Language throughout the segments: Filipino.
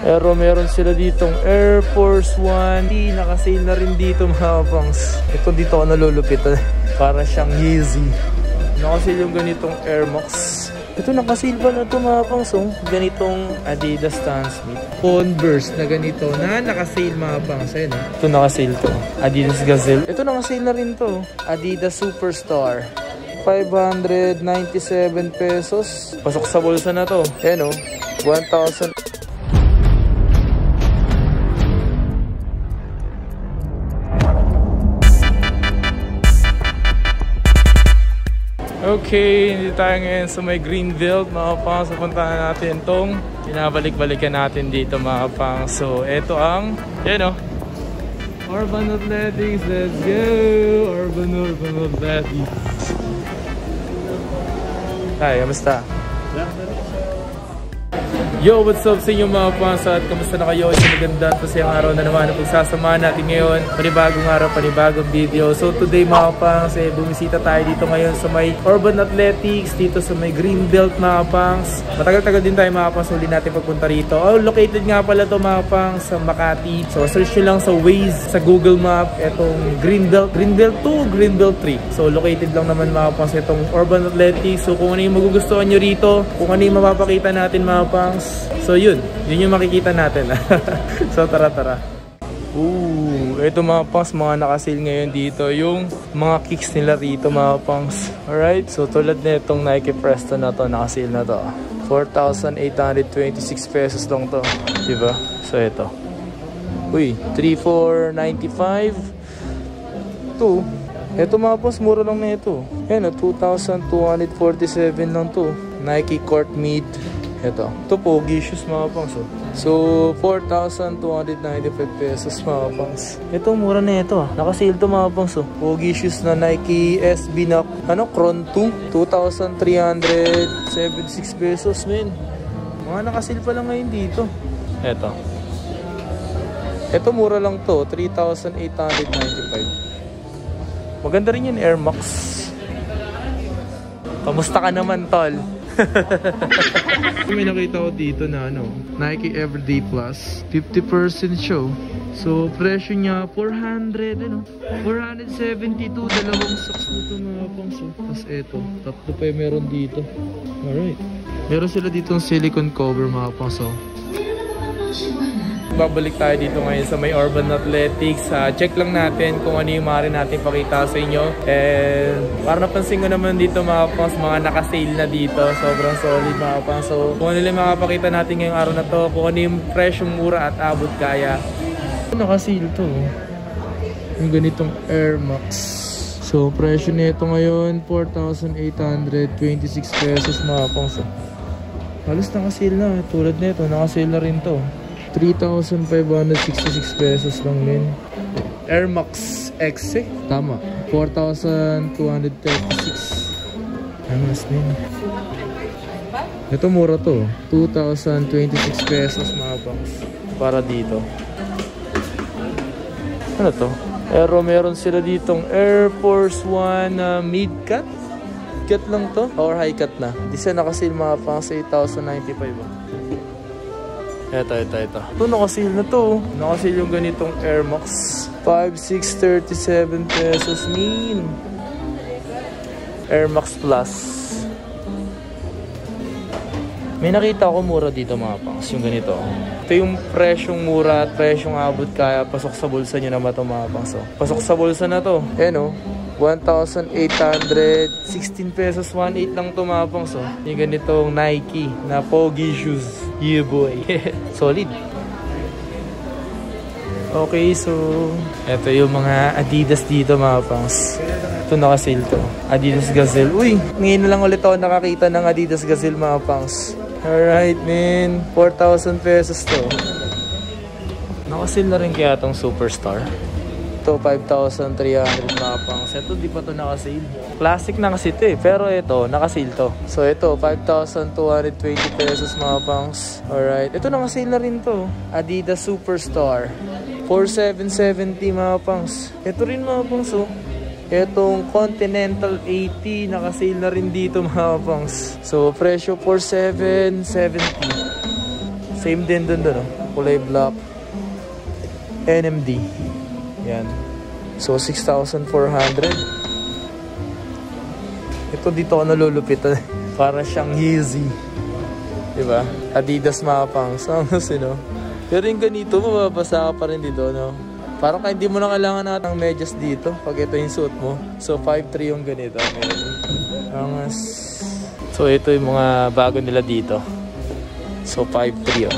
Pero meron sila ditong Air Force One. Naka-sale na rin dito mga pangs. Ito dito ako nalulupit. Para siyang Yeezy. Naka-sale yung ganitong Air Max. Ito naka-sale pa na ito mga pangs. Ganitong Adidas Stan Smith. Converse na ganito na naka-sale mga pangs. Ayun, ito naka-sale to. Adidas Gazelle. Ito naka-sale na rin to. Adidas Superstar. 597 pesos. Pasok sa bulsa na to. Ayan 1,000. Okay, hindi tayo ngayon sa may Greenbelt mga pangs. Puntahan natin itong pinabalik-balikan natin dito mga pangs. So, ito ang, Urban Athletics. Let's go! Urban Athletics. Hi, kamusta? Yo, what's up sa inyo mga pangs at kamusta na kayo? Isang maganda at masayang araw na naman ang pagsasamahan natin ngayon. Panibagong araw, panibagong video. So today mga pangs, bumisita tayo dito ngayon sa may Urban Athletics, dito sa may Greenbelt mga pangs. Matagal-tagal din tayo mga pangs, huli natin pagpunta rito. Located nga pala to mga pangs sa Makati. So search nyo lang sa Waze, sa Google Map, etong Greenbelt 2, Greenbelt 3. So located lang naman mga pangs itong Urban Athletics. So kung ano yung magugustuhan nyo rito, kung ano yung mapapakita natin mga pangs, so yun yung makikita natin. So tara. Ito mga pangs, mga naka-sale ngayon dito yung mga kicks nila rito mga pangs. Alright, so tulad na itong Nike Presto na to, naka-sale na to. 4,826 pesos lang to, diba? So ito 3,495 to. Ito mga pangs, mura lang na ito. Ayan 2,247 lang to. Nike Court Mid. Ito pogi shoes mga pangs. So 4,295 pesos mga pangs. Ito mura na ito. Naka-sale to mga pangs. Pogi shoes na Nike SB na Cron 2, 2,376 pesos men. Mga naka-sale pa lang ngayon dito. Ito mura lang to, 3,895. Maganda rin yung Air Max. Kamusta ka naman tol? May nakita ko dito na Nike Everyday Plus 50% show. So presyo niya 400 472. Dalawang socks nito mga pangs. Tapos eto, tatlo pa yung meron dito. Alright, meron sila dito ng silicone cover mga pangs. Babalik tayo dito ngayon sa may Urban Athletics. Check lang natin kung ano yung maaari natin pakita sa inyo. And para napansin ko naman dito mga pangs, mga naka-sale na dito. Sobrang solid mga pangs. So kung ano yung makapakita natin ngayong araw na to, kung ano yung presyong mura at abot kaya. Naka-sale to. Yung ganitong Air Max. So presyo nito ngayon 4,826 pesos mga pangs. Halos naka-sale na. Tulad nito, naka-sale na rin to. 3,566 pesos lang din. Air Max X tama. 4,236. Mas din. Ito mura to. 2,026 pesos mga pangs. Para dito. Ano to? Pero meron sila ditong Air Force One mid-cut. Cut lang to? Or high cut na? Di siya nakasil mga pangs 8,095. Ito. Ito naka-sale na to. Naka-sale yung ganitong Air Max. 5,637 pesos min. Air Max Plus. May nakita ako mura dito mga pangs. Yung ganito. Ito yung presyong mura at presyong abot kaya pasok sa bulsa nyo naman ito mga pangs. Pasok sa bulsa na to. Ayan 1,816 pesos. 1,800 lang ito mga pangs. Yung ganitong Nike na pogi shoes. Yeah boy. Solid. Okay, so ito yung mga Adidas dito mga pangs. Ito naka-sale to. Adidas Gazelle. Ngayon na lang ulit ako nakakita ng Adidas Gazelle mga pangs. Alright man, 4,000 pesos to. Naka-sale na rin kaya itong Superstar. Ito 5,300 mga pangs. Ito di pa to naka-sale. Classic na kasi ito pero ito naka-sale to. So ito 5,220 pesos mga pangs. Alright, ito naka-sale na rin to. Adidas Superstar 4,770 mga pangs. Ito rin mga pangs Itong Continental 80 naka-sale na rin dito mga pangs. So presyo 4,770. Same din dun kulay black. NMD. Yan. So, 6,400. Ito dito ako nalulupitan. Para siyang Yeezy. Diba? Adidas mga pangs. No? Pero yung ganito, mababasa ka pa rin dito, no? Parang kahit hindi mo na kailangan natin ng medyas dito pag ito yung suit mo. So, 5'3 yung ganito. Angas. So, ito yung mga bago nila dito. So, 5'3 oh.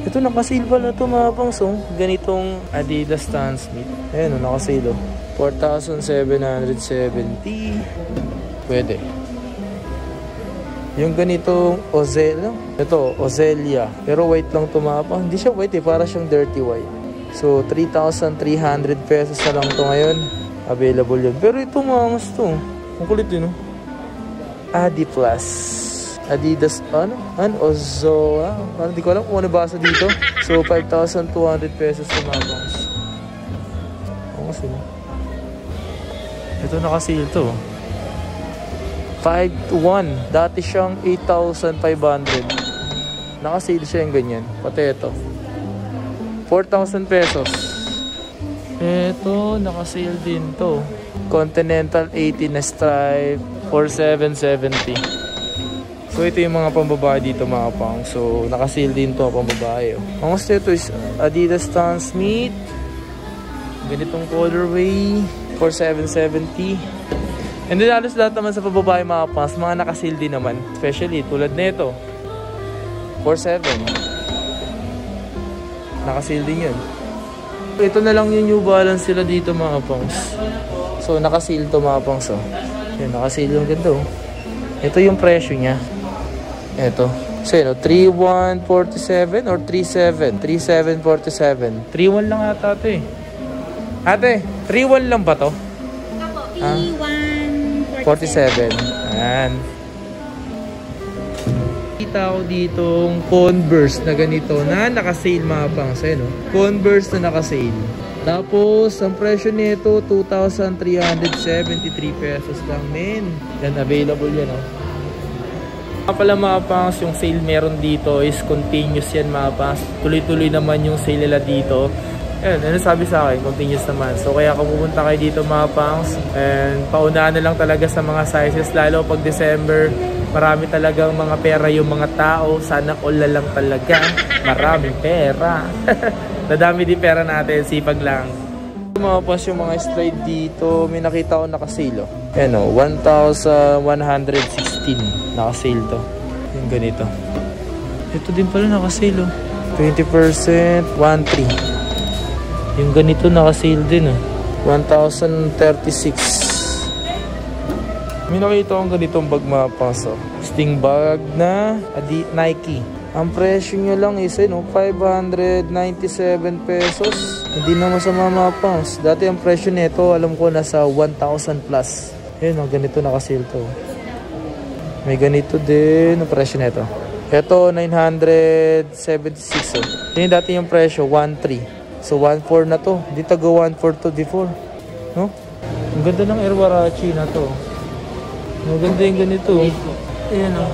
Ito, naka-sale pala ito mga pangs. Ganitong Adidas Stan Smith. Ayan, naka-sale oh. 4,770. Pwede. Yung ganitong Ozella. Ito, Ozelia. Pero white lang ito mga pangs. Hindi siya white para siyang dirty white. So, 3,300 pesos na lang ito ngayon. Available yun. Pero ito mga mas ito. Ang kulit yun, no? Adi Plus. Adidas, ano? Ozoa. Parang di ko alam kung ano basa dito. So, 5,200 pesos na mga bangs. Oo kasi, no? Ito naka-sale to. 5,1. Dati siyang 8,500. Naka-sale siya yung ganyan. Pati ito. 4,000 pesos. Ito, naka-sale din to. Continental 18 na stripe, 4,770. So, ito yung mga pambabae dito mga pang. So, naka-sale din to pambabae. Ang gusto ito is Adidas Stan Smith. Ganitong colorway, 4,770. And then, halos lahat naman sa pambabae mga pangs, mga naka-sale din naman. Especially, tulad nito. 4,700. Naka-sale din yun. Ito na lang yung New Balance sila dito mga pangs. So, naka-sale to mga pangs. Oh. Yan, naka-sale yung ganda. Oh. Ito yung presyo niya. Ito. So, yun, 3,147 or 3,7? 3,747. 3,1 lang ata ito eh. Ate, 3,1 lang ba to? Ako, 3,147. Ayan. Kita ko ditong Converse na ganito na naka-sale mga pangs. No? Converse na naka-sale. Tapos, ang presyo nito, 2,373 pesos lang, men. Yan, available yan, no? Pala mga pangs, yung sale meron dito is continuous yan mga pangs. Tuloy-tuloy naman yung sale nila dito. Ayan, ano sabi sa akin? Continuous naman. So, kaya kung pupunta kayo dito mga pangs, and paunahan na lang talaga sa mga sizes, lalo pag December, marami talagang mga pera yung mga tao. Sana all na lang talaga. Maraming pera. Nadami din pera natin. Sipag lang. Mga pas yung mga slide dito. May nakita ko nakasale. Ayan o. 1,116. Nakasale to. Yung ganito. Ito din pala nakasale o. 20%. 1,300. Yung ganito nakasale din o. 1,036. May nakita akong ganitong bag mga paso. Sting bag na Nike. Ang presyo nyo lang is 597 pesos. Hindi na masama mga pangs. Dati ang presyo nito alam ko nasa 1,000 plus. Ayun, ganito nakasale to. May ganito din ang presyo nito. Ito 976. Yun dati yung presyo 1,300. So 1,400 na to. Hindi taga 1,400 to before. No? Ang ganda ng Airwarachi na to. Maganda yung ganito. Ayan o.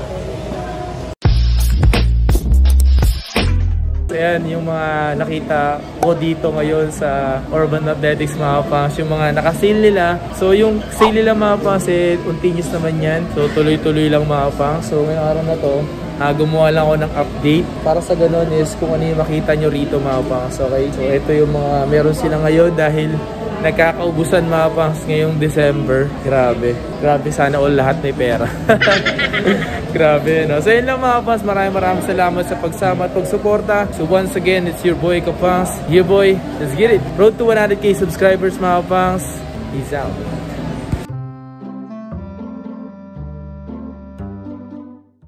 Ayan yung mga nakita ko dito ngayon sa Urban Athletics mga pangs. Yung mga nakasale nila. So yung sale nila mga pangs continuous naman yan. So tuloy-tuloy lang mga pangs. So ngayong araw na to, gumawa lang ako ng update. Para sa ganun is kung ano yung makita nyo rito mga pangs. Okay? So ito yung mga meron sila ngayon dahil nagkakaubusan mga pangs ngayong December. Grabe. Grabe, sana all lahat may pera. Grabe, no? So yun lang mga pangs. Maraming salamat sa pagsama at pagsuporta. So once again, it's your boy Kapangs. Yeah boy, let's get it. Road to 100k subscribers mga pangs. Peace out.